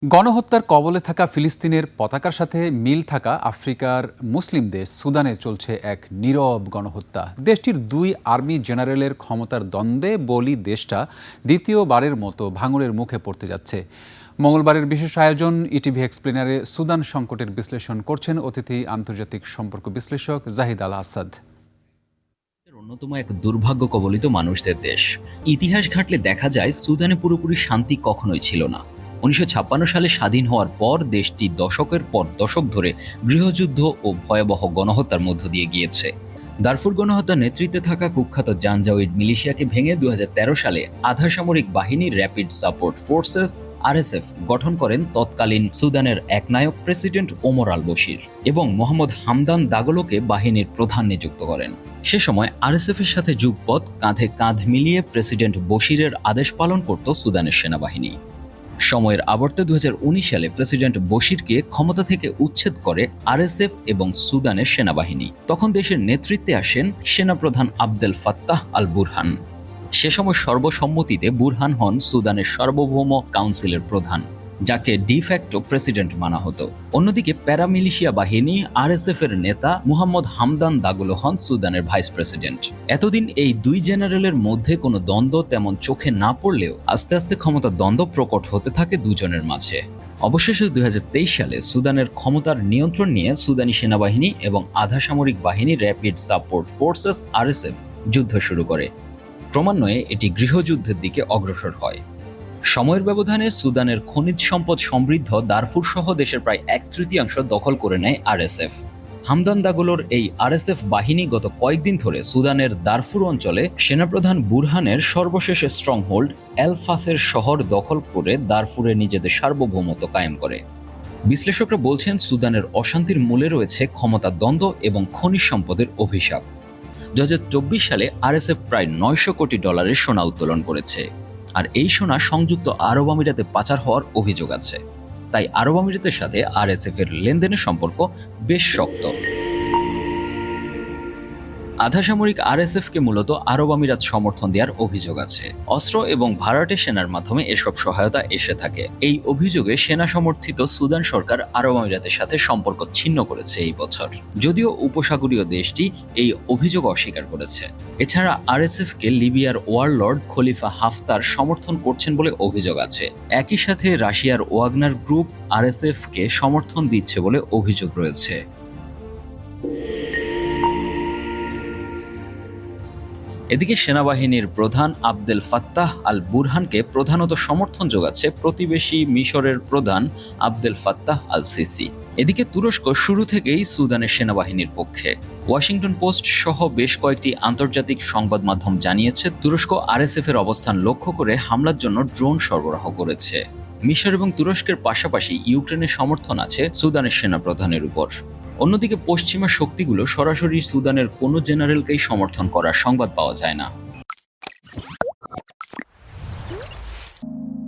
গণহত্যার কবলে থাকা ফিলিস্তিনের পতাকার সাথে মিল থাকা আফ্রিকার মুসলিম দেশ সুদানে চলছে এক নীরব গণহত্যা। দেশটির দুই আর্মি জেনারেলের ক্ষমতার দ্বন্দ্বে বলি দেশটা দ্বিতীয়বারের মতো ভাঙনের মুখে পড়তে যাচ্ছে। মঙ্গলবারের বিশেষ আয়োজন ইটিভি এক্সপ্লেনারে সুদান সংকটের বিশ্লেষণ করছেন অতিথি আন্তর্জাতিক সম্পর্ক বিশ্লেষক জাহিদ আল আসাদ। অন্যতম এক দুর্ভাগ্য কবলিত মানুষদের দেশ। ইতিহাস ঘাটলে দেখা যায় সুদানে পুরোপুরি শান্তি কখনোই ছিল না। 1956 সালে স্বাধীন হওয়ার পর দেশটি দশকের পর দশক ধরে গৃহযুদ্ধ ও ভয়াবহ গণহত্যার মধ্য দিয়ে গিয়েছে। দারফুর গণহত্যার নেতৃত্বে থাকা কুখ্যাত জানজাউইড মিলিশিয়াকে ভেঙে 2013 সালে আধা সামরিক বাহিনী র্যাপিড সাপোর্ট ফোর্সেস আরএসএফ গঠন করেন তৎকালীন সুদানের একনায়ক প্রেসিডেন্ট ওমর আল বশির এবং মোহাম্মদ হামদান দাগলোকে বাহিনীর প্রধান নিযুক্ত করেন। সে সময় আরএসএফ এর সাথে যুগপৎ কাঁধে কাঁধ মিলিয়ে প্রেসিডেন্ট বশিরের আদেশ পালন করত সুদানের সেনাবাহিনী। সময়ের আবর্তে 2019 সালে প্রেসিডেন্ট বশিরকে ক্ষমতা থেকে উচ্ছেদ করে আরএসএফ এবং সুদানের সেনাবাহিনী। তখন দেশের নেতৃত্বে আসেন সেনাপ্রধান আবদেল ফাত্তাহ আল বুরহান। সে সময় সর্বসম্মতিতে বুরহান হন সুদানের সার্বভৌম কাউন্সিলের প্রধান, যাকে ডিফ্যাক্টো প্রেসিডেন্ট মানা হতো। অন্যদিকে প্যারামিলিশিয়া বাহিনী আরএসএফ এর নেতা মুহাম্মদ হামদান দাগলো হন সুদানের ভাইস প্রেসিডেন্ট। এতদিন এই দুই জেনারেলের মধ্যে কোনো দ্বন্দ্ব তেমন চোখে না পড়লেও আস্তে আস্তে ক্ষমতার দ্বন্দ্ব প্রকট হতে থাকে দুজনের মাঝে। অবশেষে 2023 সালে সুদানের ক্ষমতার নিয়ন্ত্রণ নিয়ে সুদানি সেনাবাহিনী এবং আধা সামরিক বাহিনী র্যাপিড সাপোর্ট ফোর্সেস আরএসএফ যুদ্ধ শুরু করে। ক্রমান্বয়ে এটি গৃহযুদ্ধের দিকে অগ্রসর হয়। সময়ের ব্যবধানে সুদানের খনিজ সম্পদ সমৃদ্ধ দারফুর সহ দেশের প্রায় 1/3 দখল করে নেয় আরএসএফ। হামদান দাগলোর এই আরএসএফ বাহিনী গত কয়েকদিন ধরে সুদানের দারফুর অঞ্চলে সেনাপ্রধান বুরহানের সর্বশেষ স্ট্রংহোল্ড এল ফাসের শহর দখল করে দারফুরে নিজেদের সার্বভৌমত্ব কায়েম করে। বিশ্লেষকরা বলছেন সুদানের অশান্তির মূলে রয়েছে ক্ষমতার দ্বন্দ্ব এবং খনিজ সম্পদের অভিশাপ। 2024 সালে আরএসএফ প্রায় $900 কোটি সোনা উত্তোলন করেছে, আর এই সোনা সংযুক্ত আরব আমিরাতে পাচার হওয়ার অভিযোগ আছে। তাই আরব আমিরাতের সাথে আরএসএফ এর লেনদেনের সম্পর্ক বেশ শক্ত। আধা সামরিক আরএসএফকে মূলত আরব আমিরাত সমর্থন দেওয়ার অভিযোগ আছে। অস্ত্র এবং ভাড়াটে সেনার মাধ্যমে এসব সহায়তা এসে থাকে। এই অভিযোগে সেনা সমর্থিত সুদান সরকার আরব আমিরাতের সাথে সম্পর্ক ছিন্ন করেছে এই বছর, যদিও উপসাগরীয় দেশটি এই অভিযোগ অস্বীকার করেছে। এছাড়া আরএসএফকে লিবিয়ার ওয়ারলর্ড খলিফা হাফতার সমর্থন করছেন বলে অভিযোগ আছে। একই সাথে রাশিয়ার ওয়াগনার গ্রুপ আরএসএফকে সমর্থন দিচ্ছে বলে অভিযোগ রয়েছে। এদিকে সেনাবাহিনীর প্রধান আবদেল ফাত্তাহ আল বুরহানকে প্রধানত সমর্থন যোগাচ্ছে প্রতিবেশী মিশরের প্রধান আবদেল ফাত্তাহ আল সিসি। এদিকে তুরস্ক শুরু থেকেই সুদানের সেনাবাহিনীর পক্ষে। ওয়াশিংটন পোস্ট সহ বেশ কয়েকটি আন্তর্জাতিক সংবাদ মাধ্যম জানিয়েছে তুরস্ক আরএসএফ এর অবস্থান লক্ষ্য করে হামলার জন্য ড্রোন সরবরাহ করেছে। মিশর এবং তুরস্কের পাশাপাশি ইউক্রেনের সমর্থন আছে সুদানের সেনাপ্রধানের উপর। অন্যদিকে পশ্চিমা শক্তিগুলো সরাসরি সুদানের কোনো জেনারেলকেই সমর্থন করার সংবাদ পাওয়া যায় না।